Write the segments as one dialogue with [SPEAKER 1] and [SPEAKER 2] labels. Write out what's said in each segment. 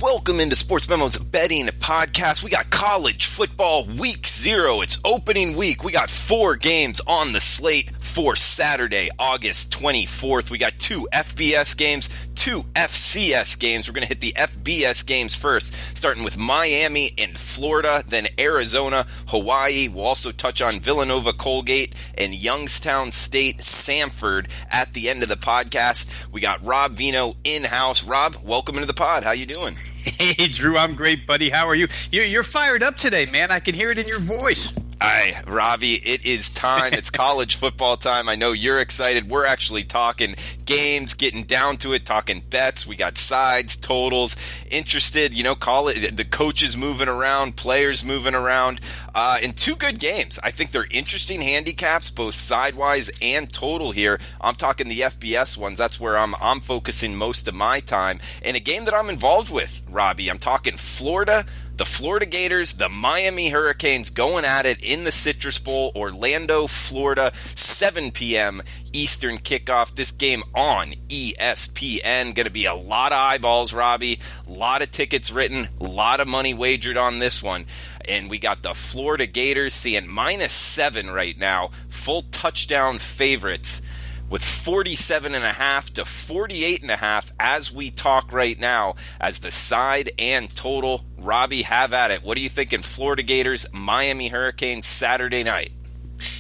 [SPEAKER 1] Welcome into Sportsmemo's betting podcast. We got college football week 0. It's opening week. We got 4 games on the slate for Saturday, August 24th. We got 2 FBS games, 2 FCS games. We're going to hit the FBS games first, starting with Miami and Florida, then Arizona, Hawaii. We'll also touch on Villanova, Colgate, and Youngstown State, Samford at the end of the podcast. We got Rob Veno in-house. Rob, welcome into the pod. How you doing?
[SPEAKER 2] Hey, Drew, I'm great, buddy. How are you? You're fired up today, man. I can hear it in your voice.
[SPEAKER 1] Aye, Robbie, it is time. It's college football time. I know you're excited. We're actually talking games, getting down to it, talking bets. We got sides, totals, interested, call it the coaches moving around, players moving around, and 2 good games. I think they're interesting handicaps, both sidewise and total here. I'm talking the FBS ones. That's where I'm focusing most of my time. And a game that I'm involved with, Robbie, I'm talking Florida, the Florida Gators, the Miami Hurricanes going at it in the Citrus Bowl, Orlando, Florida, 7 p.m. Eastern kickoff. This game on ESPN. Going to be a lot of eyeballs, Robbie. A lot of tickets written, a lot of money wagered on this one. And we got the Florida Gators seeing -7 right now, full touchdown favorites, with 47.5 to 48.5 as we talk right now as the side and total. Robbie, have at it. What are you thinking? Florida Gators, Miami Hurricanes, Saturday night.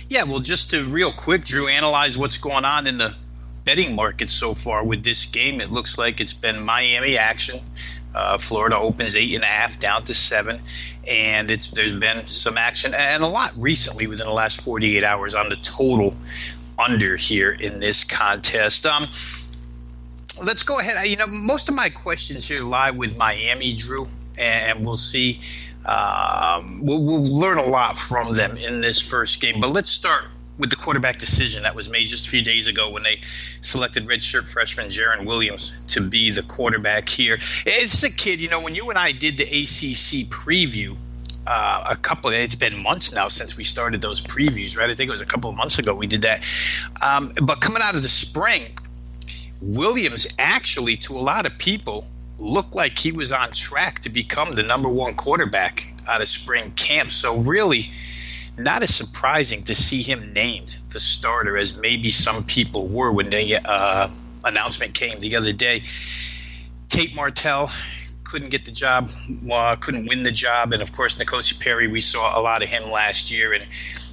[SPEAKER 2] Yeah, well, just to real quick, Drew, analyze what's going on in the betting market so far with this game. It looks like it's been Miami action. Florida opens 8.5 down to 7, and there's been some action and a lot recently within the last 48 hours on the total under here in this contest. Let's go ahead. Most of my questions here lie with Miami, Drew, and we'll see. We'll learn a lot from them in this first game. But let's start with the quarterback decision that was made just a few days ago when they selected redshirt freshman Jarren Williams to be the quarterback here. It's a kid, when you and I did the ACC preview, it's been months now since we started those previews, right? I think it was a couple of months ago we did that. But coming out of the spring, Williams actually, to a lot of people, looked like he was on track to become the number 1 quarterback out of spring camp. So really not as surprising to see him named the starter as maybe some people were when the announcement came the other day. Tate Martell couldn't get the job, couldn't win the job. And, of course, N'Kosi Perry, we saw a lot of him last year. And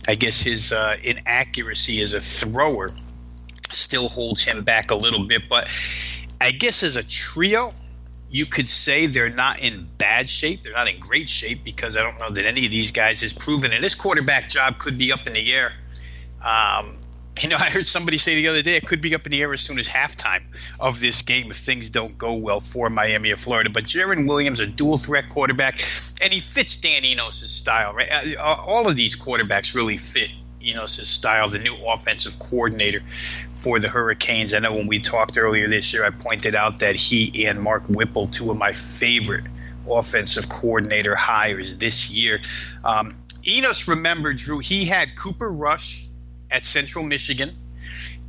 [SPEAKER 2] I guess his inaccuracy as a thrower still holds him back a little bit. But I guess as a trio, you could say they're not in bad shape. They're not in great shape because I don't know that any of these guys has proven. And this quarterback job could be up in the air. I heard somebody say the other day it could be up in the air as soon as halftime of this game if things don't go well for Miami or Florida. But Jarren Williams, a dual-threat quarterback, and he fits Dan Enos' style, right? All of these quarterbacks really fit Enos' style, the new offensive coordinator for the Hurricanes. I know when we talked earlier this year, I pointed out that he and Mark Whipple, 2 of my favorite offensive coordinator hires this year. Enos, remember, Drew, he had Cooper Rush at Central Michigan,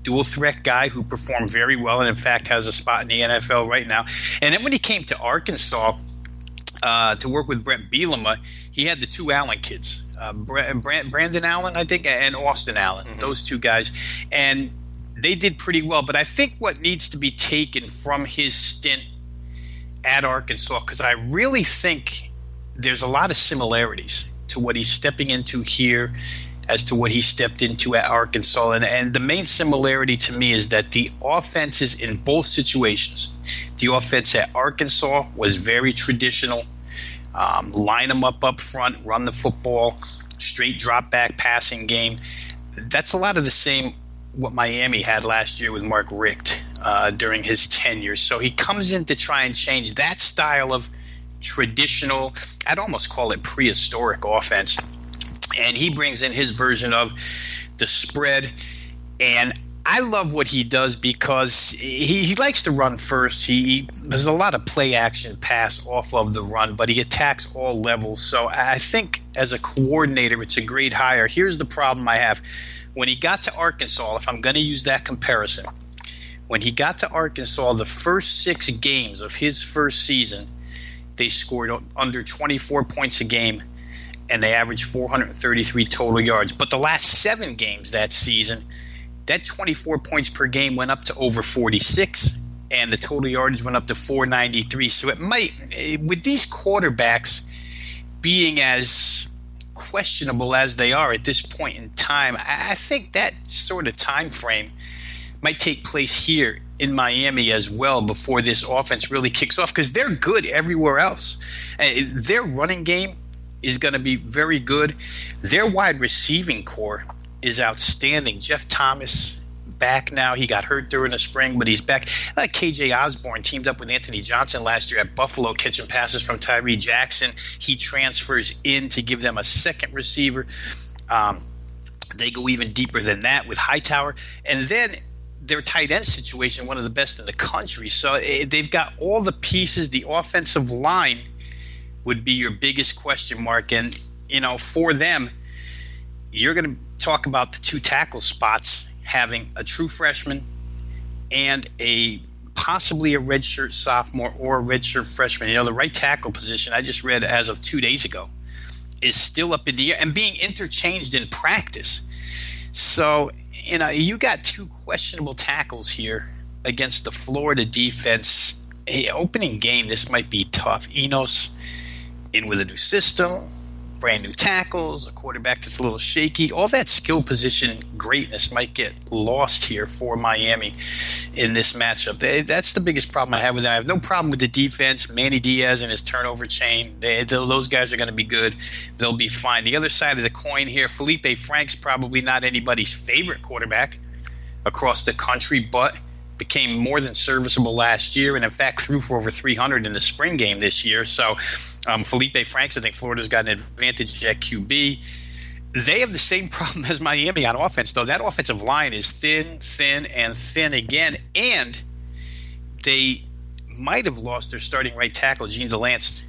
[SPEAKER 2] dual threat guy who performed very well and in fact has a spot in the NFL right now. And then when he came to Arkansas to work with Brent Bielema, he had the 2 Allen kids, Brandon Allen, I think, and Austin Allen, those 2 guys. And they did pretty well. But I think what needs to be taken from his stint at Arkansas, because I really think there's a lot of similarities to what he's stepping into here as to what he stepped into at Arkansas. And the main similarity to me is that the offenses in both situations, the offense at Arkansas was very traditional, line them up front, run the football, straight drop back passing game. That's a lot of the same what Miami had last year with Mark Richt during his tenure. So he comes in to try and change that style of traditional, I'd almost call it prehistoric offense. And he brings in his version of the spread. And I love what he does because he likes to run first. There's a lot of play action pass off of the run, but he attacks all levels. So I think as a coordinator, it's a great hire. Here's the problem I have. When he got to Arkansas, if I'm going to use that comparison, when he got to Arkansas, the first 6 games of his first season, they scored under 24 points a game, and they averaged 433 total yards. But the last 7 games that season, that 24 points per game went up to over 46, and the total yardage went up to 493. So it might, with these quarterbacks being as questionable as they are at this point in time, I think that sort of time frame might take place here in Miami as well before this offense really kicks off, because they're good everywhere else. Their running game is going to be very good. Their wide receiving core is outstanding. Jeff Thomas back now. He got hurt during the spring, but he's back. KJ Osborne teamed up with Anthony Johnson last year at Buffalo, catching passes from Tyree Jackson. He transfers in to give them a second receiver. They go even deeper than that with Hightower. And then their tight end situation, one of the best in the country. So they've got all the pieces. The offensive line would be your biggest question mark. And, for them, you're going to talk about the 2 tackle spots, having a true freshman and possibly a redshirt sophomore or a redshirt freshman. The right tackle position, I just read as of 2 days ago, is still up in the air and being interchanged in practice. So, you got 2 questionable tackles here against the Florida defense. Opening game, this might be tough. Enos in with a new system, brand new tackles, a quarterback that's a little shaky. All that skill position greatness might get lost here for Miami in this matchup. That's the biggest problem I have with them. I have no problem with the defense. Manny Diaz and his turnover chain. Those guys are going to be good. They'll be fine. The other side of the coin here, Felipe Frank's probably not anybody's favorite quarterback across the country, but became more than serviceable last year, and in fact threw for over 300 in the spring game this year. So Felipe Franks, I think Florida's got an advantage at QB. They have the same problem as Miami on offense, though. That offensive line is thin, and thin again, and they might have lost their starting right tackle, Gene DeLance,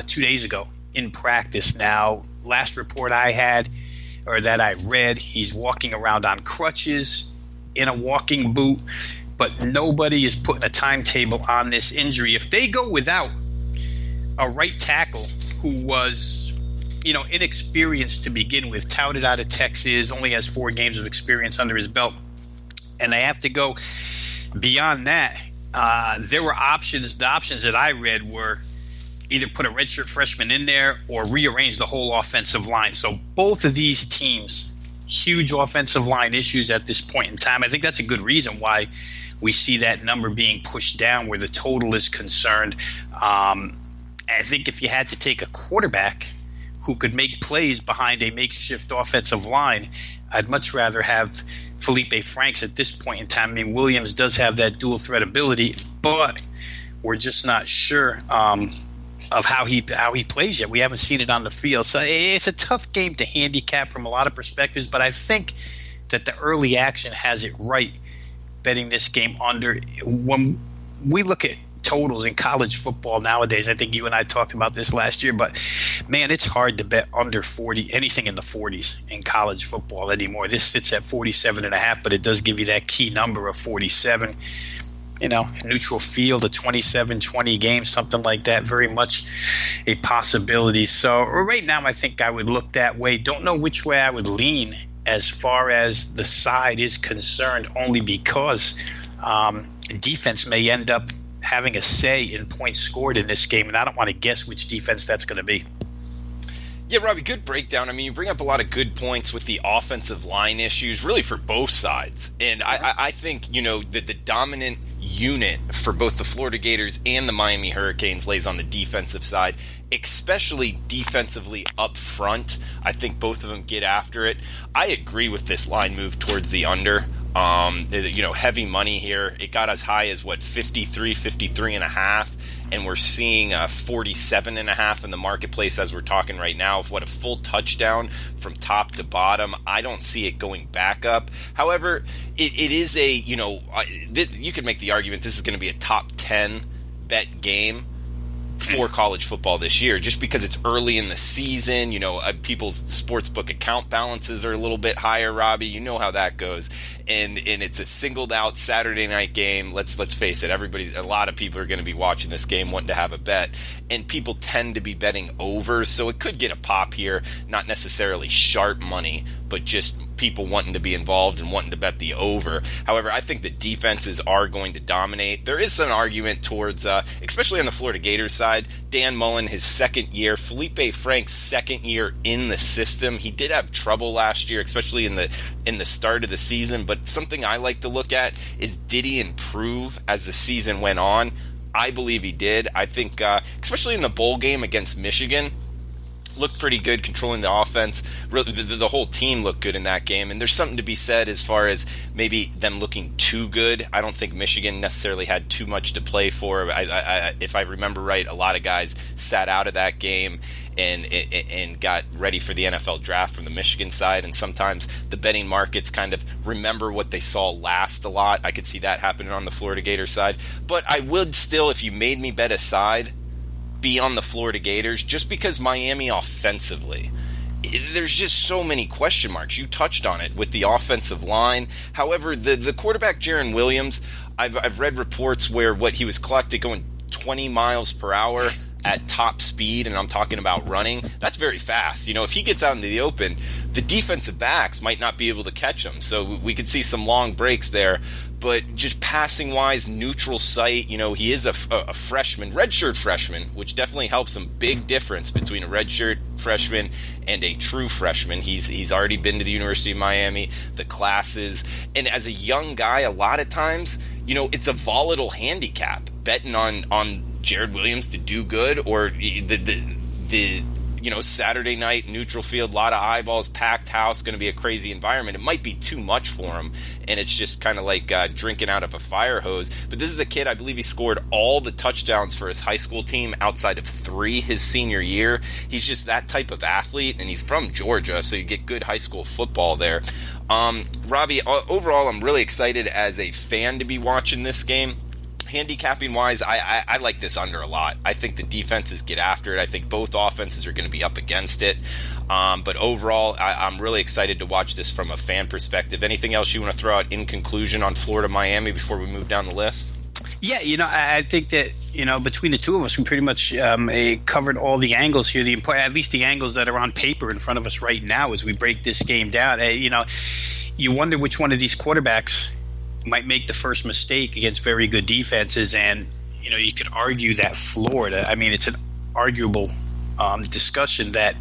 [SPEAKER 2] 2 days ago in practice. Now, last report I had, or that I read, he's walking around on crutches in a walking boot, but nobody is putting a timetable on this injury. If they go without a right tackle who was, inexperienced to begin with, touted out of Texas, only has 4 games of experience under his belt, and they have to go beyond that, there were options. The options that I read were either put a redshirt freshman in there or rearrange the whole offensive line. So both of these teams, huge offensive line issues at this point in time. I think that's a good reason why we see that number being pushed down where the total is concerned. I think if you had to take a quarterback who could make plays behind a makeshift offensive line, I'd much rather have Felipe Franks at this point in time. I mean, Williams does have that dual threat ability, but we're just not sure of how he plays yet. We haven't seen it on the field. So it's a tough game to handicap from a lot of perspectives, but I think that the early action has it right, betting this game under. When we look at totals in college football nowadays, I think you and I talked about this last year, but man, it's hard to bet under 40, anything in the 40s in college football anymore. This sits at 47.5, but it does give you that key number of 47. Neutral field, a 27-20 game, something like that, very much a possibility. So right now I think I would look that way. Don't know which way I would lean as far as the side is concerned, only because defense may end up having a say in points scored in this game, and I don't want to guess which defense that's going to be.
[SPEAKER 1] Yeah, Robbie, good breakdown. I mean, you bring up a lot of good points with the offensive line issues, really for both sides. And I think, that the dominant unit for both the Florida Gators and the Miami Hurricanes lays on the defensive side, especially defensively up front. I think both of them get after it. I agree with this line move towards the under. Heavy money here. It got as high as 53 and a half, and we're seeing 47 and a half in the marketplace as we're talking right now. Of a full touchdown from top to bottom. I don't see it going back up. However, it is you could make the argument this is going to be a top 10 bet game for college football this year, just because it's early in the season. People's sportsbook account balances are a little bit higher, Robbie. You know how that goes. And it's a singled out Saturday night game. Let's face it, a lot of people are going to be watching this game wanting to have a bet, and people tend to be betting over, so it could get a pop here. Not necessarily sharp money, but just people wanting to be involved and wanting to bet the over. However, I think the defenses are going to dominate. There is an argument towards, especially on the Florida Gators side, Dan Mullen, his second year, Felipe Frank's second year in the system. He did have trouble last year, especially in the start of the season, but something I like to look at is, did he improve as the season went on? I believe he did. I think, especially in the bowl game against Michigan, looked pretty good controlling the offense. Really, the whole team looked good in that game, and there's something to be said as far as maybe them looking too good. I don't think Michigan necessarily had too much to play for. If I remember right, a lot of guys sat out of that game and got ready for the NFL draft from the Michigan side, and sometimes the betting markets kind of remember what they saw last a lot. I could see that happening on the Florida Gators side, but I would still, if you made me bet a side, be on the Florida Gators, just because Miami offensively, there's just so many question marks. You touched on it with the offensive line. However, the quarterback Jaron Williams, I've read reports where what he was collected going 20 miles per hour at top speed, and I'm talking about running. That's very fast. If he gets out into the open, the defensive backs might not be able to catch him. So we could see some long breaks there. But just passing-wise, neutral site, he is a freshman, redshirt freshman, which definitely helps him. Big difference between a redshirt freshman and a true freshman. He's already been to the University of Miami, the classes. And as a young guy, a lot of times, it's a volatile handicap, betting on Jared Williams to do good, or the Saturday night, neutral field, a lot of eyeballs, packed house, going to be a crazy environment. It might be too much for him, and it's just kind of like drinking out of a fire hose. But this is a kid, I believe he scored all the touchdowns for his high school team outside of 3 his senior year. He's just that type of athlete, and he's from Georgia, so you get good high school football there. Robbie, overall, I'm really excited as a fan to be watching this game. Handicapping wise, I like this under a lot. I think the defenses get after it. I think both offenses are going to be up against it. But overall, I'm really excited to watch this from a fan perspective. Anything else you want to throw out in conclusion on Florida Miami before we move down the list?
[SPEAKER 2] Yeah, I think that between the two of us, we pretty much covered all the angles here. At least the angles that are on paper in front of us right now as we break this game down. You wonder which one of these quarterbacks might make the first mistake against very good defenses, and you could argue that Florida, it's an arguable discussion that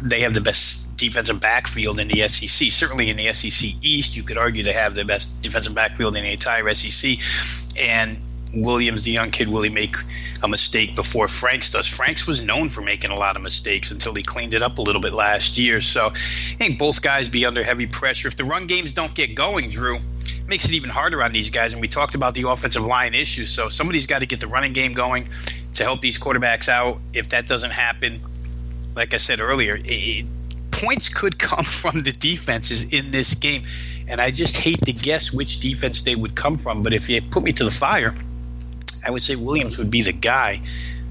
[SPEAKER 2] they have the best defensive backfield in the SEC. Certainly in the SEC East, you could argue they have the best defensive backfield in the entire SEC, and Williams, the young kid, will he make a mistake before Franks does? Franks was known for making a lot of mistakes until he cleaned it up a little bit last year. So I think both guys be under heavy pressure. If the run games don't get going, Drew, it makes it even harder on these guys. And we talked about the offensive line issues. So somebody's got to get the running game going to help these quarterbacks out. If that doesn't happen, like I said earlier, points could come from the defenses in this game. And I just hate to guess which defense they would come from. But if you put me to the fire, I would say Williams would be the guy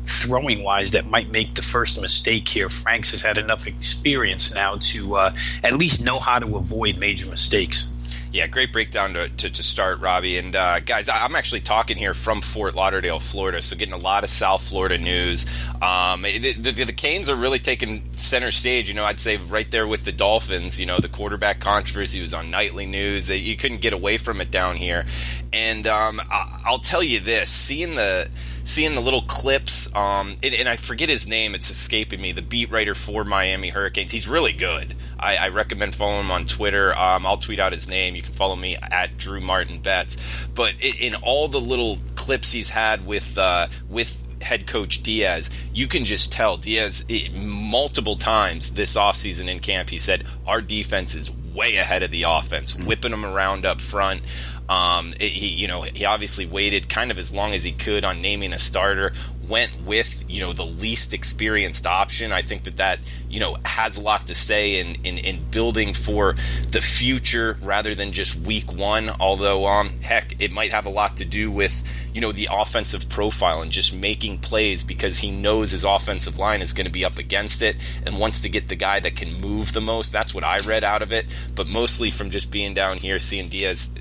[SPEAKER 2] throwing-wise that might make the first mistake here. Franks has had enough experience now to at least know how to avoid major mistakes.
[SPEAKER 1] Yeah, great breakdown to start, Robbie. And guys, I'm actually talking here from Fort Lauderdale, Florida, so getting a lot of South Florida news. The Canes are really taking center stage, I'd say right there with the Dolphins. The quarterback controversy was on nightly news. You couldn't get away from it down here. And I'll tell you this, seeing the little clips, and I forget his name, it's escaping me, the beat writer for Miami Hurricanes. He's really good. I recommend following him on Twitter. I'll tweet out his name. You can follow me at Drew Martin Betts. But in all the little clips he's had with head coach Diaz, you can just tell Diaz multiple times this offseason in camp, he said, our defense is way ahead of the offense, whipping them around up front. He obviously waited kind of as long as he could on naming a starter, went with the least experienced option. I think that has a lot to say in building for the future rather than just week one. Although, heck, it might have a lot to do with, the offensive profile and just making plays because he knows his offensive line is going to be up against it and wants to get the guy that can move the most. That's what I read out of it. But mostly from just being down here, seeing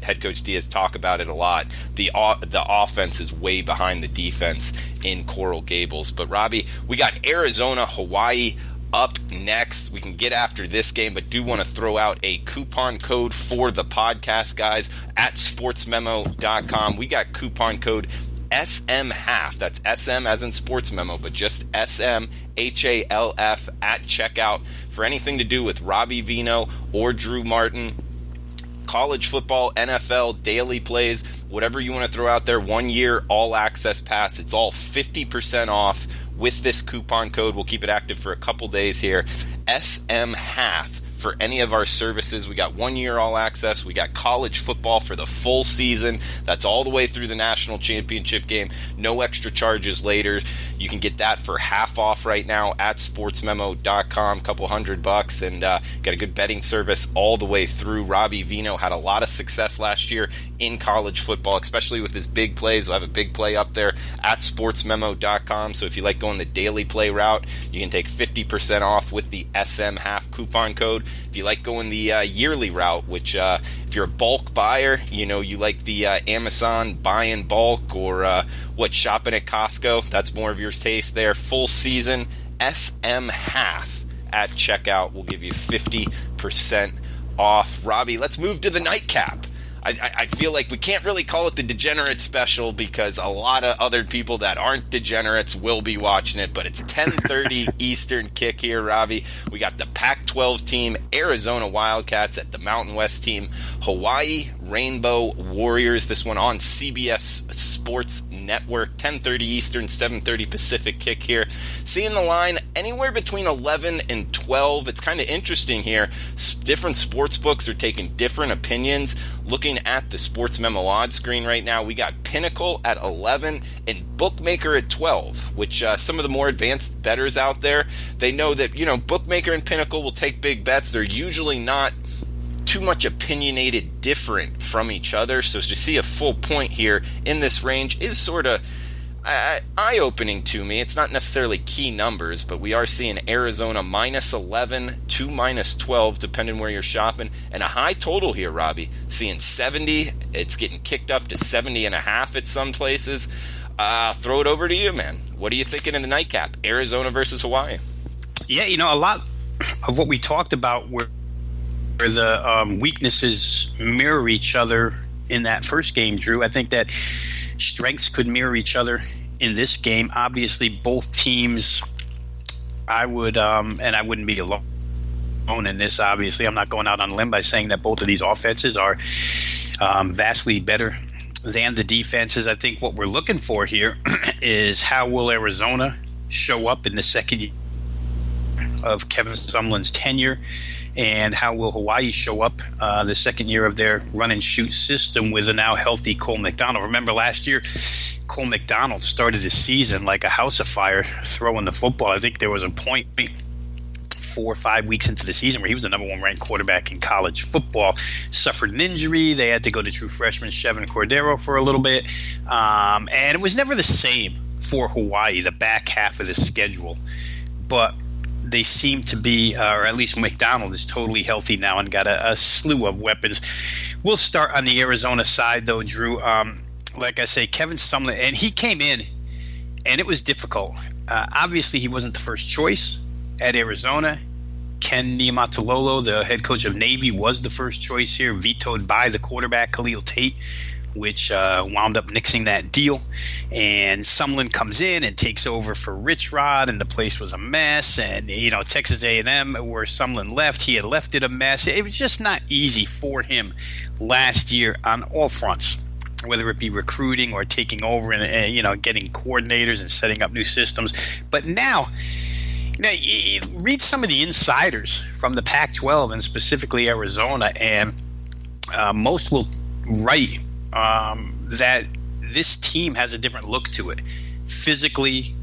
[SPEAKER 1] head coach Diaz talk about it a lot, the offense is way behind the defense in Coral Gables. But Robbie, we got Arizona, Hawaii up next. We can get after this game, but do want to throw out a coupon code for the podcast, guys, at sportsmemo.com. We got coupon code SMHALF. That's SM as in Sports Memo, but just SMHALF at checkout for anything to do with Robbie Veno or Drew Martin, college football, NFL, daily plays, whatever you want to throw out there. 1 year all access pass. It's all 50% off with this coupon code. We'll keep it active for a couple days here. SMHALF for any of our services. We got 1 year all access. We got college football for the full season. That's all the way through the national championship game. No extra charges later. You can get that for half off right now at sportsmemo.com. Couple $100 and got a good betting service all the way through. Robbie Veno had a lot of success last year in college football, especially with his big plays. We'll have a big play up there at sportsmemo.com. So if you like going the daily play route, you can take 50% off with the SMHALF coupon code. If you like going the yearly route, which if you're a bulk buyer, you like the Amazon buy in bulk or shopping at Costco, that's more of your taste there. Full season, SMHALF at checkout will give you 50% off. Robbie, let's move to the nightcap. I feel like we can't really call it the Degenerate Special because a lot of other people that aren't degenerates will be watching it, but it's 10:30 Eastern kick here, Robbie. We got the Pac-12 team, Arizona Wildcats, at the Mountain West team, Hawaii Rainbow Warriors. This one on CBS Sports Network, 10:30 Eastern, 7:30 Pacific kick here. Seeing the line anywhere between 11 and 12. It's kind of interesting here. Different sports books are taking different opinions. Looking at the Sports Memo odds screen right now, we got Pinnacle at 11 and Bookmaker at 12, which some of the more advanced bettors out there, they know that, Bookmaker and Pinnacle will take big bets. They're usually not too much opinionated different from each other. So to see a full point here in this range is sort of eye-opening to me. It's not necessarily key numbers, but we are seeing Arizona minus 11 to minus 12, depending where you're shopping, and a high total here, Robbie. Seeing 70, it's getting kicked up to 70.5 at some places. Throw it over to you, man. What are you thinking in the nightcap? Arizona versus Hawaii.
[SPEAKER 2] Yeah, a lot of what we talked about were the weaknesses mirror each other in that first game, Drew. I think that strengths could mirror each other in this game. Obviously, both teams, I would, and I wouldn't be alone in this, obviously. I'm not going out on a limb by saying that both of these offenses are vastly better than the defenses. I think what we're looking for here is how will Arizona show up in the second year of Kevin Sumlin's tenure, and how will Hawaii show up the second year of their run-and-shoot system with a now healthy Cole McDonald. Remember last year, Cole McDonald started the season like a house of fire throwing the football. I think there was a point 4 or 5 weeks into the season where he was the number one ranked quarterback in college football. Suffered an injury. They had to go to true freshman Chevin Cordero for a little bit. And it was never the same for Hawaii, the back half of the schedule. But they seem to be, or at least McDonald is totally healthy now and got a slew of weapons. We'll start on the Arizona side, though, Drew. Like I say, Kevin Sumlin, and he came in, and it was difficult. Obviously, he wasn't the first choice at Arizona. Ken Niumatalolo, the head coach of Navy, was the first choice here, vetoed by the quarterback, Khalil Tate, which wound up nixing that deal. And Sumlin comes in and takes over for Rich Rod, and the place was a mess. And, Texas A&M, where Sumlin left, he had left it a mess. It was just not easy for him last year on all fronts, whether it be recruiting or taking over and, getting coordinators and setting up new systems. But now, you read some of the insiders from the Pac-12 and specifically Arizona, and most will write that this team has a different look to it, physically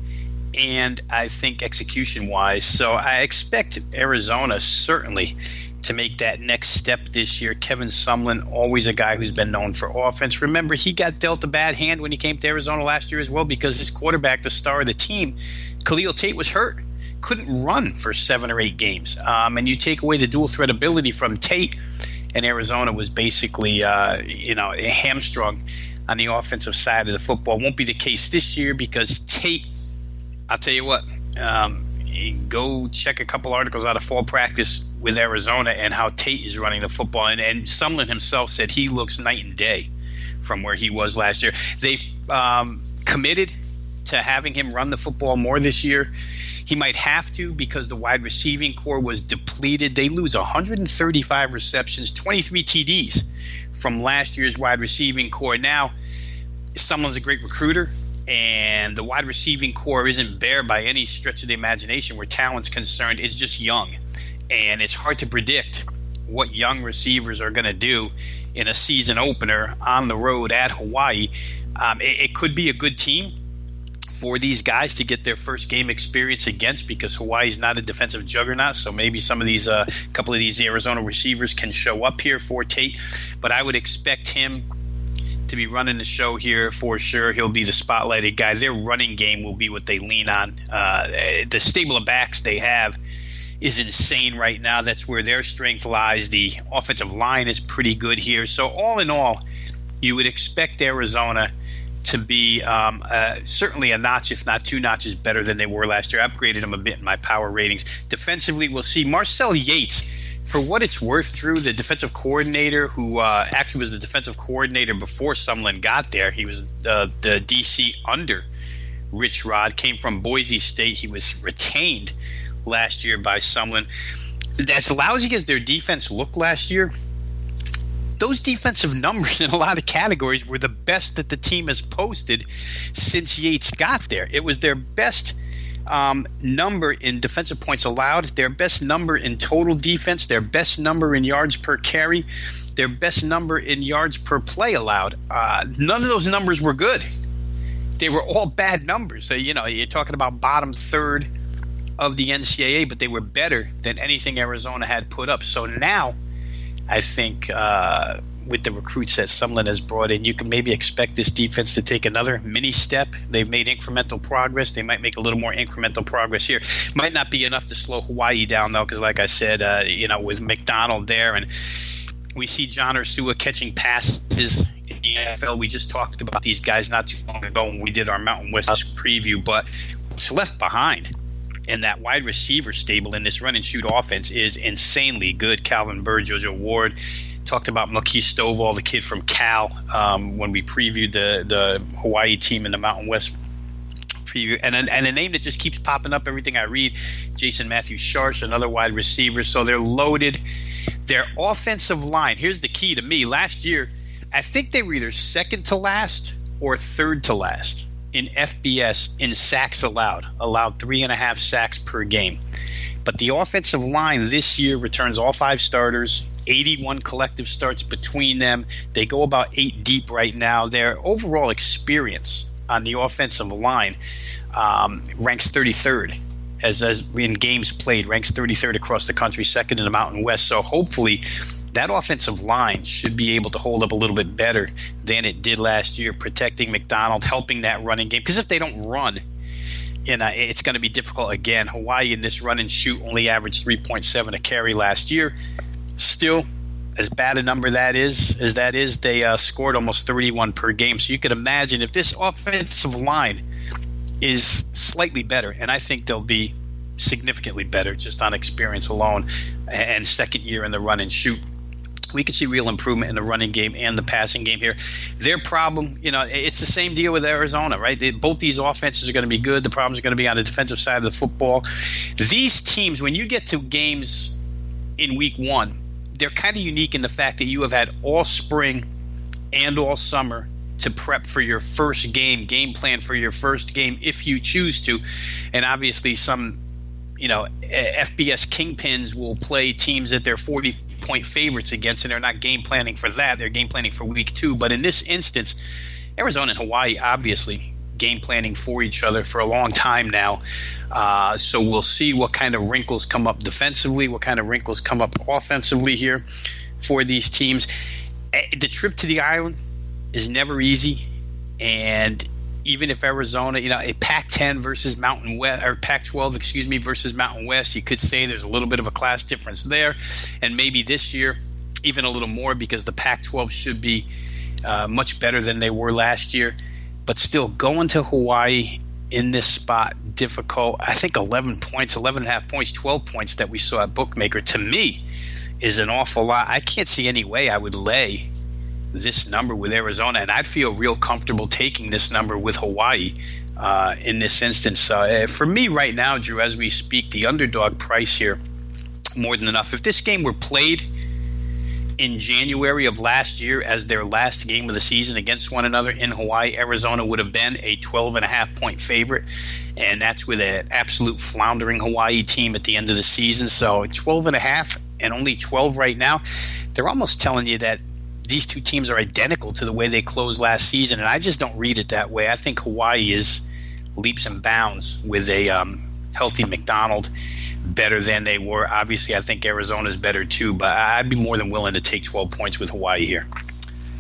[SPEAKER 2] and I think execution-wise. So I expect Arizona certainly to make that next step this year. Kevin Sumlin, always a guy who's been known for offense. Remember, he got dealt a bad hand when he came to Arizona last year as well because his quarterback, the star of the team, Khalil Tate, was hurt. Couldn't run for 7 or 8 games. And you take away the dual threat ability from Tate, and Arizona was basically hamstrung on the offensive side of the football. Won't be the case this year because Tate, I'll tell you what, go check a couple articles out of fall practice with Arizona and how Tate is running the football. And Sumlin himself said he looks night and day from where he was last year. They've committed to having him run the football more this year. He might have to because the wide receiving core was depleted. They lose 135 receptions, 23 TDs from last year's wide receiving core. Now, Sumlin's a great recruiter, and the wide receiving core isn't bare by any stretch of the imagination where talent's concerned. It's just young, and it's hard to predict what young receivers are going to do in a season opener on the road at Hawaii. It could be a good team for these guys to get their first game experience against because Hawaii's not a defensive juggernaut, so maybe some of these couple of these Arizona receivers can show up here for Tate. But I would expect him to be running the show here for sure. He'll be the spotlighted guy. Their running game will be what they lean on. The stable of backs they have is insane right now. That's where their strength lies. The offensive line is pretty good here. So all in all, you would expect Arizona to be certainly a notch, if not 2 notches, better than they were last year. I upgraded them a bit in my power ratings. Defensively, we'll see. Marcel Yates, for what it's worth, Drew, the defensive coordinator who actually was the defensive coordinator before Sumlin got there. He was the DC under Rich Rod, came from Boise State. He was retained last year by Sumlin. As lousy as their defense looked last year, those defensive numbers in a lot of categories were the best that the team has posted since Yates got there. It was their best number in defensive points allowed, their best number in total defense, their best number in yards per carry, their best number in yards per play allowed. None of those numbers were good. They were all bad numbers. So, you're talking about bottom third of the NCAA, but they were better than anything Arizona had put up. So now I think with the recruits that Sumlin has brought in, you can maybe expect this defense to take another mini step. They've made incremental progress. They might make a little more incremental progress here. Might not be enough to slow Hawaii down, though, because like I said, with McDonald there, and we see John Ursua catching passes in the NFL. We just talked about these guys not too long ago when we did our Mountain West preview, but what's left behind and that wide receiver stable in this run-and-shoot offense is insanely good. Calvin Bird, JoJo Ward. Talked about Marquise Stovall, the kid from Cal, when we previewed the Hawaii team in the Mountain West preview. And a name that just keeps popping up everything I read, Jason Matthews-Sharsh, another wide receiver. So they're loaded. Their offensive line, here's the key to me. Last year, I think they were either second to last or third to last in FBS in sacks allowed 3.5 sacks per game. But the offensive line this year returns all 5 starters, 81 collective starts between them. They go about 8 deep right now. Their overall experience on the offensive line ranks 33rd as in games played, ranks 33rd across the country, second in the Mountain West. So hopefully that offensive line should be able to hold up a little bit better than it did last year, protecting McDonald, helping that running game. Because if they don't run, it's going to be difficult again. Hawaii in this run and shoot only averaged 3.7 a carry last year. Still, as bad a number that is, they scored almost 31 per game. So you could imagine if this offensive line is slightly better, and I think they'll be significantly better just on experience alone, and second year in the run and shoot, we could see real improvement in the running game and the passing game here. Their problem, it's the same deal with Arizona, right? Both these offenses are going to be good. The problems are going to be on the defensive side of the football. These teams, when you get to games in week 1, they're kind of unique in the fact that you have had all spring and all summer to prep for your first game plan for your first game if you choose to. And obviously some, FBS kingpins will play teams that they're 40-point favorites against, and they're not game planning for that. They're game planning for week 2. But in this instance, Arizona and Hawaii obviously game planning for each other for a long time now. So we'll see what kind of wrinkles come up defensively, what kind of wrinkles come up offensively here for these teams. The trip to the island is never easy, and even if Arizona, a Pac-10 versus Mountain West, or Pac-12, versus Mountain West, you could say there's a little bit of a class difference there, and maybe this year even a little more because the Pac-12 should be much better than they were last year. But still, going to Hawaii in this spot, difficult. I think 11 points, 11.5 points, 12 points that we saw at Bookmaker, to me, is an awful lot. I can't see any way I would lay this number with Arizona, and I'd feel real comfortable taking this number with Hawaii in this instance. For me right now, Drew, as we speak, the underdog price here, more than enough. If this game were played in January of last year as their last game of the season against one another in Hawaii, Arizona would have been a 12.5 point favorite, and that's with an absolute floundering Hawaii team at the end of the season. So 12.5 and only 12 right now, they're almost telling you that these two teams are identical to the way they closed last season, and I just don't read it that way. I think Hawaii is leaps and bounds with a healthy McDonald, better than they were. Obviously, I think Arizona's better too, but I'd be more than willing to take 12 points with Hawaii here.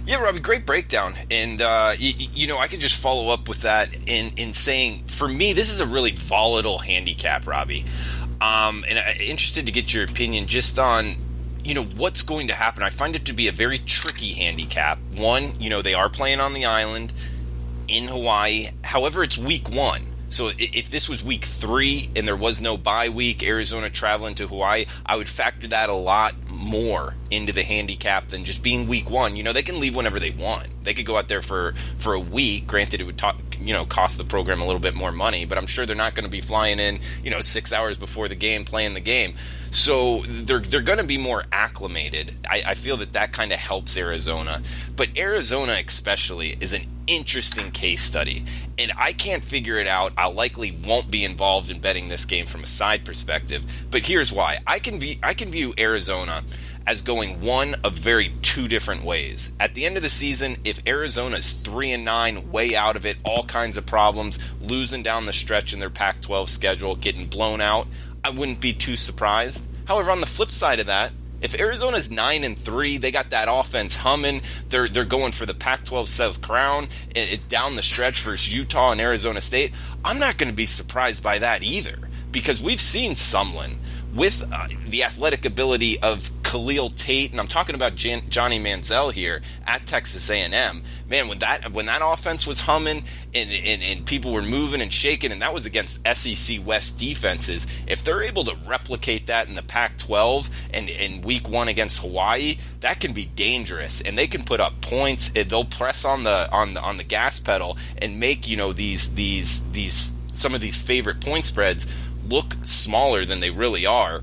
[SPEAKER 1] Yeah, Robbie, great breakdown. And, I could just follow up with that in saying, for me, this is a really volatile handicap, Robbie. And I'm interested to get your opinion just on, what's going to happen. I find it to be a very tricky handicap. One, they are playing on the island in Hawaii. However, it's week 1. So if this was week 3 and there was no bye week, Arizona traveling to Hawaii, I would factor that a lot more into the handicap than just being week 1. They can leave whenever they want. They could go out there for a week. Granted, it would cost the program a little bit more money, but I'm sure they're not going to be flying in 6 hours before the game, playing the game. So they're going to be more acclimated. I feel that kind of helps Arizona. But Arizona especially is an interesting case study, and I can't figure it out. I likely won't be involved in betting this game from a side perspective, but here's why. I can view Arizona as going one of two different ways. At the end of the season, if Arizona's 3-9, way out of it, all kinds of problems, losing down the stretch in their Pac-12 schedule, getting blown out, I wouldn't be too surprised. However, on the flip side of that, if Arizona's 9-3, they got that offense humming. They're going for the Pac-12 South crown. It's down the stretch versus Utah and Arizona State. I'm not going to be surprised by that either, because we've seen Sumlin with the athletic ability of Khalil Tate, and I'm talking about Johnny Manziel here at Texas A&M. Man, when that offense was humming and people were moving and shaking, and that was against SEC West defenses, if they're able to replicate that in the Pac-12 and in Week 1 against Hawaii, that can be dangerous, and they can put up points. They'll press on the gas pedal and make these some of these favorite point spreads look smaller than they really are.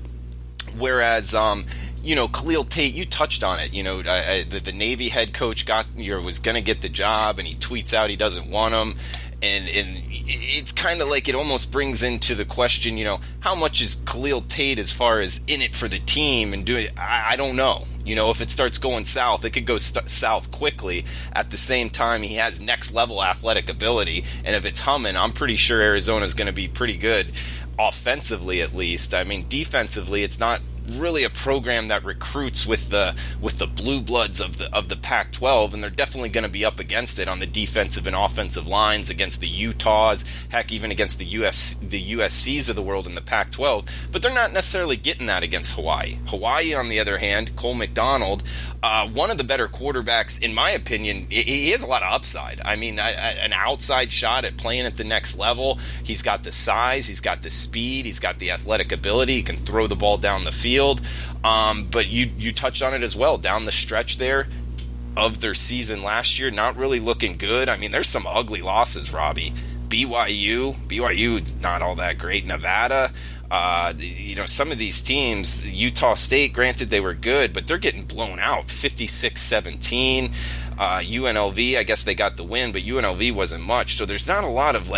[SPEAKER 1] Whereas, Khalil Tate, you touched on it. The Navy head coach was going to get the job, and he tweets out he doesn't want him. And it's kind of like it almost brings into the question, how much is Khalil Tate as far as in it for the team and doing it? I don't know. If it starts going south, it could go south quickly. At the same time, he has next level athletic ability. And if it's humming, I'm pretty sure Arizona's going to be pretty good. Offensively, at least. I mean, defensively, it's not really a program that recruits with the blue bloods of the Pac-12, and they're definitely going to be up against it on the defensive and offensive lines against the Utahs, heck, even against the USCs of the world in the Pac-12. But they're not necessarily getting that against Hawaii. Hawaii, on the other hand, Cole McDonald, one of the better quarterbacks, in my opinion. He has a lot of upside. I mean, an outside shot at playing at the next level. He's got the size, he's got the speed, he's got the athletic ability, he can throw the ball down the field. But you touched on it as well. Down the stretch there of their season last year, not really looking good. I mean, there's some ugly losses, Robbie. BYU is not all that great. Nevada, some of these teams, Utah State, granted they were good, but they're getting blown out 56-17. UNLV, I guess they got the win, but UNLV wasn't much. So there's not a lot of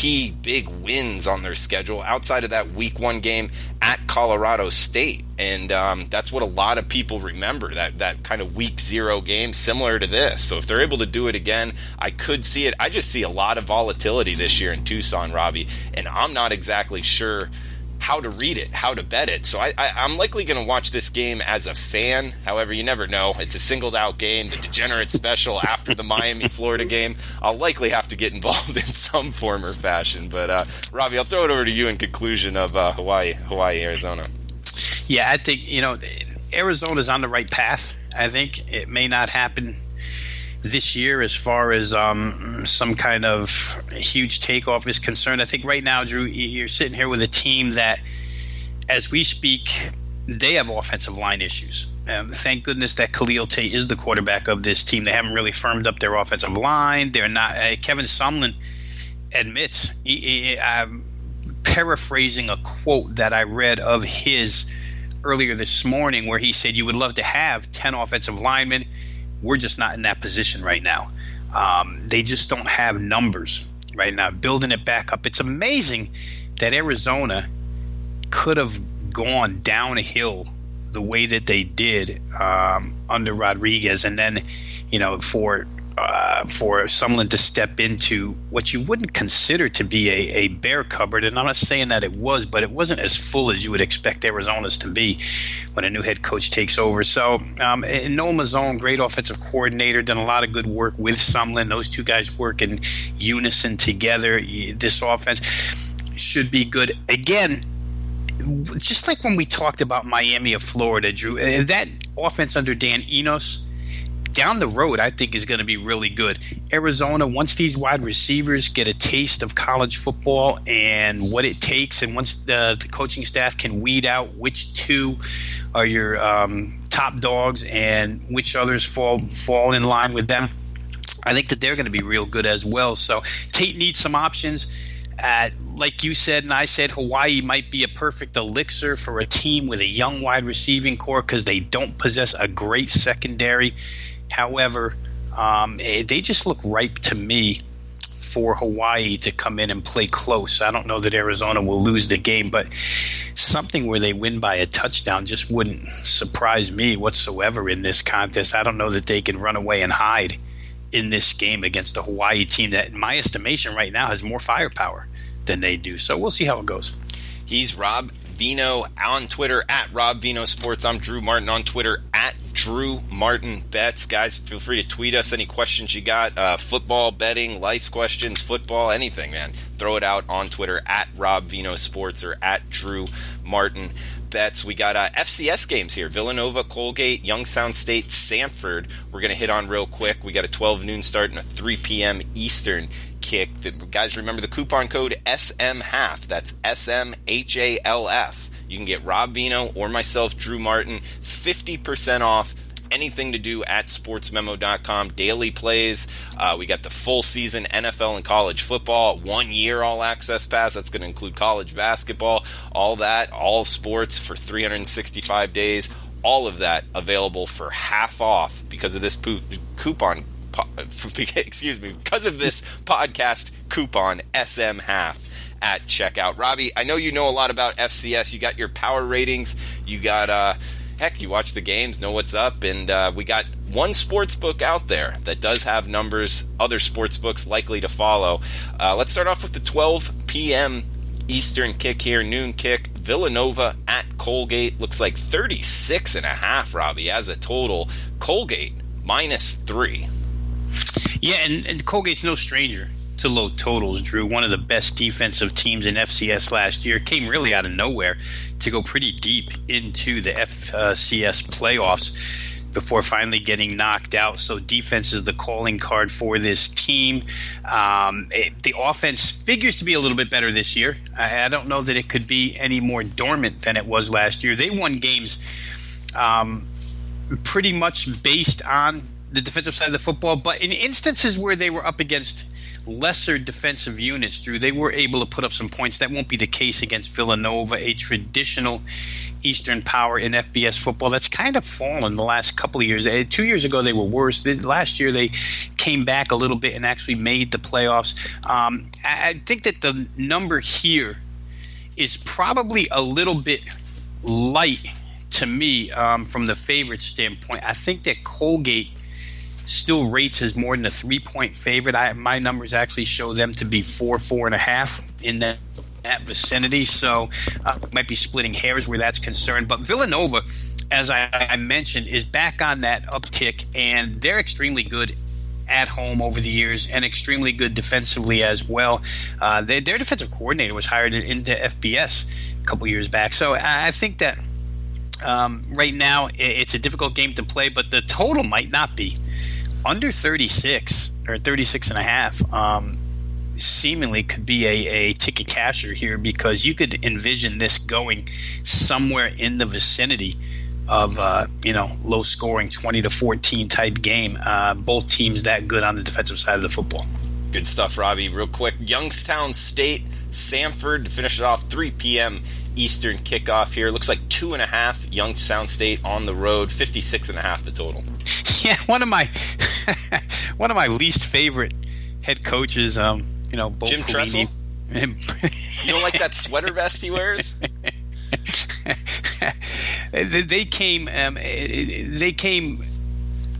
[SPEAKER 1] key big wins on their schedule outside of that week 1 game at Colorado State. And that's what a lot of people remember, that kind of week 0 game similar to this. So if they're able to do it again, I could see it. I just see a lot of volatility this year in Tucson, Robbie, and I'm not exactly sure how to read it, how to bet it. So I'm likely going to watch this game as a fan. However, you never know. It's a singled out game, the degenerate special after the Miami-Florida game. I'll likely have to get involved in some form or fashion. But, Robbie, I'll throw it over to you in conclusion of Hawaii, Arizona.
[SPEAKER 2] Yeah, I think, Arizona's on the right path. I think it may not happen this year as far as some kind of huge takeoff is concerned. I think right now, Drew, you're sitting here with a team that, as we speak, they have offensive line issues. Thank goodness that Khalil Tate is the quarterback of this team. They haven't really firmed up their offensive line. They're not. Kevin Sumlin admits, I'm paraphrasing a quote that I read of his earlier this morning, where he said, "You would love to have 10 offensive linemen. We're just not in that position right now." They just don't have numbers right now. Building it back up. It's amazing that Arizona could have gone down a hill the way that they did under Rodriguez, and then, for Sumlin to step into what you wouldn't consider to be a bear cupboard. And I'm not saying that it was, but it wasn't as full as you would expect Arizona's to be when a new head coach takes over. So Noah Mazzone, great offensive coordinator, done a lot of good work with Sumlin. Those two guys work in unison together. This offense should be good. Again, just like when we talked about Miami of Florida, Drew, that offense under Dan Enos, down the road, I think is going to be really good. Arizona, once these wide receivers get a taste of college football and what it takes, and once the coaching staff can weed out which two are your top dogs and which others fall in line with them, I think that they're going to be real good as well. So Tate needs some options. Like you said and I said, Hawaii might be a perfect elixir for a team with a young wide receiving core because they don't possess a great secondary. However, they just look ripe to me for Hawaii to come in and play close. I don't know that Arizona will lose the game, but something where they win by a touchdown just wouldn't surprise me whatsoever in this contest. I don't know that they can run away and hide in this game against a Hawaii team that, in my estimation right now, has more firepower than they do. So we'll see how it goes.
[SPEAKER 1] He's Rob Veno on Twitter at Rob Veno Sports. I'm Drew Martin on Twitter at Drew Martin Bets. Guys, feel free to tweet us any questions you got. Football, betting, life questions, football, anything, man. Throw it out on Twitter at Rob Veno Sports or at Drew Martin Bets. We got FCS games here. Villanova, Colgate, Youngstown State, Sanford. We're going to hit on real quick. We got a 12 noon start and a 3 p.m. Eastern kick. Guys, remember the coupon code SMHALF. That's SMHALF. You can get Rob Veno or myself, Drew Martin, 50% off anything to do at sportsmemo.com. Daily plays. We got the full season NFL and college football, 1 year all access pass. That's going to include college basketball, all that, all sports for 365 days. All of that available for half off because of this coupon. Because of this podcast coupon, SMHALF at checkout. Robbie, I know you know a lot about FCS. You got your power ratings. You got, you watch the games, know what's up. And we got one sports book out there that does have numbers, other sports books likely to follow. Let's start off with the 12 p.m. Eastern kick here, noon kick. Villanova at Colgate. Looks like 36.5, Robbie, as a total. Colgate, -3.
[SPEAKER 2] Yeah, and Colgate's no stranger to low totals, Drew. One of the best defensive teams in FCS last year. Came really out of nowhere to go pretty deep into the FCS playoffs before finally getting knocked out. So defense is the calling card for this team. The offense figures to be a little bit better this year. I don't know that it could be any more dormant than it was last year. They won games pretty much based on the defensive side of the football, but in instances where they were up against lesser defensive units, Drew, they were able to put up some points. That won't be the case against Villanova, a traditional Eastern power in FBS football that's kind of fallen the last couple of years. 2 years ago, they were worse. Last year, they came back a little bit and actually made the playoffs. I think that the number here is probably a little bit light to me from the favorite standpoint. I think that Colgate still rates as more than a 3-point favorite. My numbers actually show them to be 4.5 in that vicinity, so might be splitting hairs where that's concerned. But Villanova, as I mentioned, is back on that uptick, and they're extremely good at home over the years and extremely good defensively as well. Their defensive coordinator was hired into FBS a couple years back. So I think that right now it's a difficult game to play, but the total might not be. Under 36 or 36.5 seemingly could be a ticket casher here, because you could envision this going somewhere in the vicinity of low scoring 20-14 type game. Both teams that good on the defensive side of the football.
[SPEAKER 1] Good stuff, Robbie. Real quick, Youngstown State, Samford to finish it off. 3 p.m. Eastern kickoff here. Looks like 2.5 Youngstown State on the road. 56.5 the total.
[SPEAKER 2] Yeah, one of my least favorite head coaches. Bo
[SPEAKER 1] Jim Tressel. You don't like that sweater vest he wears?
[SPEAKER 2] They came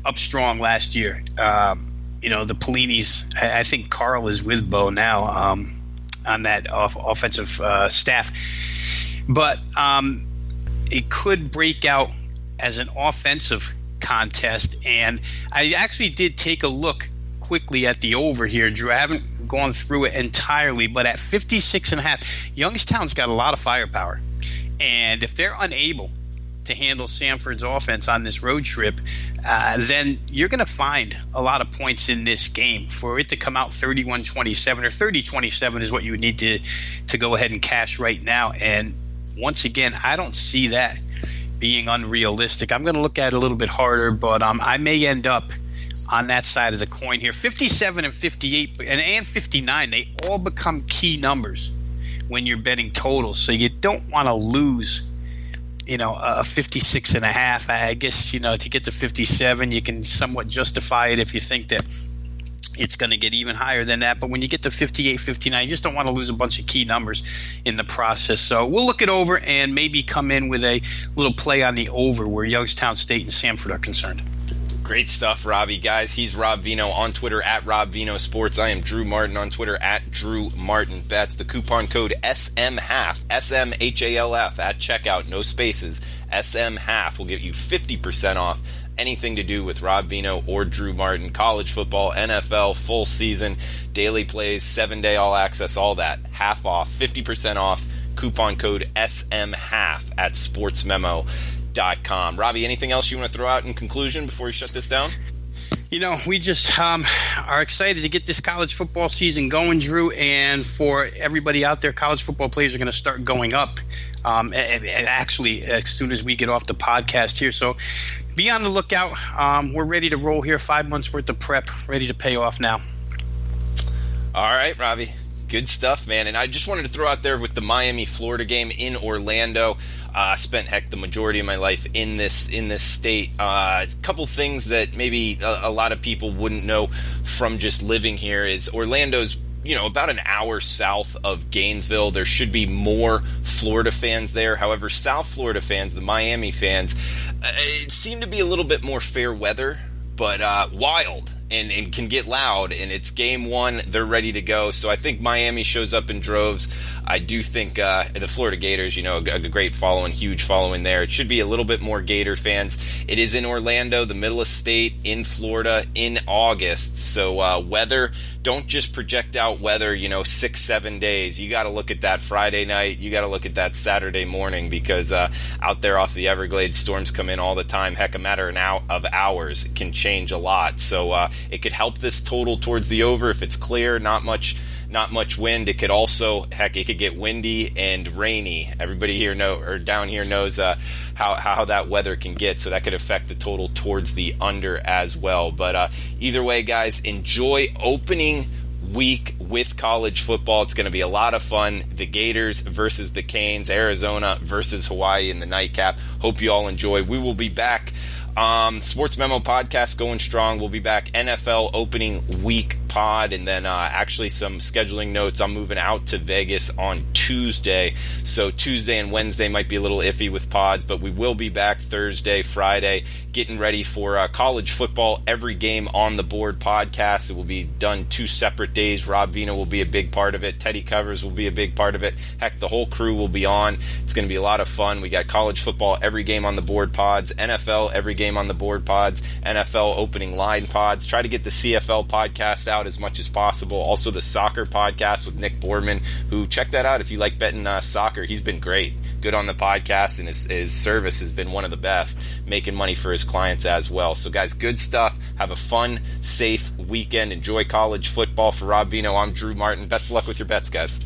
[SPEAKER 2] up strong last year. The Pellinis. I think Carl is with Bo now on that offensive staff, but it could break out as an offensive contest. And I actually did take a look quickly at the over here, Drew. I haven't gone through it entirely, but at 56.5, Youngstown's got a lot of firepower. And if they're unable to handle Samford's offense on this road trip, then you're going to find a lot of points in this game. For it to come out 31-27 or 30-27 is what you would need to go ahead and cash right now. And once again, I don't see that being unrealistic. I'm going to look at it a little bit harder, but I may end up on that side of the coin here. 57 and 58 and 59, they all become key numbers when you're betting totals. So you don't want to lose, a 56.5. I guess, to get to 57, you can somewhat justify it if you think that it's going to get even higher than that. But when you get to 58, 59, you just don't want to lose a bunch of key numbers in the process. So we'll look it over and maybe come in with a little play on the over where Youngstown State and Samford are concerned.
[SPEAKER 1] Great stuff, Robbie. Guys, he's Rob Veno on Twitter at Rob Veno Sports. I am Drew Martin on Twitter at Drew Martin Bets. The coupon code SMHALF, SMHALF at checkout, no spaces. SMHALF will get you 50% off anything to do with Rob Veno or Drew Martin. College football, NFL, full season, daily plays, 7-day all access, all that. Half off, 50% off. Coupon code SMHALF at Sportsmemo.com. Robbie, anything else you want to throw out in conclusion before we shut this down?
[SPEAKER 2] We just are excited to get this college football season going, Drew, and for everybody out there, college football players are going to start going up actually as soon as we get off the podcast here. So be on the lookout. We're ready to roll here. 5 months worth of prep, ready to pay off now.
[SPEAKER 1] All right, Robbie. Good stuff, man. And I just wanted to throw out there with the Miami-Florida game in Orlando. I spent the majority of my life in this state. A couple things that maybe a lot of people wouldn't know from just living here is Orlando's about an hour south of Gainesville. There should be more Florida fans there. However, South Florida fans, the Miami fans, seem to be a little bit more fair weather, but wild. And can get loud, and it's game one. They're ready to go. So I think Miami shows up in droves. I do think the Florida Gators, a great following, huge following there. It should be a little bit more Gator fans. It is in Orlando, the middle of state, in Florida, in August. So weather, don't just project out weather, 6-7 days. You got to look at that Friday night. You got to look at that Saturday morning, because out there off the Everglades, storms come in all the time. Heck, a matter of hours can change a lot. So it could help this total towards the over if it's clear, not much wind. It could also, it could get windy and rainy. Everybody here down here knows how that weather can get, so that could affect the total towards the under as well. But either way, guys, enjoy opening week with college football. It's going to be a lot of fun. The Gators versus the Canes, Arizona versus Hawaii in the nightcap. Hope you all enjoy. We will be back. Sports Memo podcast going strong. We'll be back NFL opening week pod, and then actually some scheduling notes. I'm moving out to Vegas on Tuesday, so Tuesday and Wednesday might be a little iffy with pods, but we will be back Thursday, Friday, getting ready for college football every game on the board podcast. It will be done 2 separate days. Rob Veno will be a big part of it. Teddy Covers will be a big part of it. Heck, the whole crew will be on. It's going to be a lot of fun. We got college football every game on the board pods, NFL every game on the board pods, NFL opening line pods. Try to get the CFL podcast out as much as possible. Also the soccer podcast with Nick Borman, who, check that out if you like betting soccer. He's been great. Good on the podcast, and his service has been one of the best, making money for his clients as well. So guys, good stuff. Have a fun, safe weekend. Enjoy college football. For Rob Veno, I'm Drew Martin. Best of luck with your bets, guys.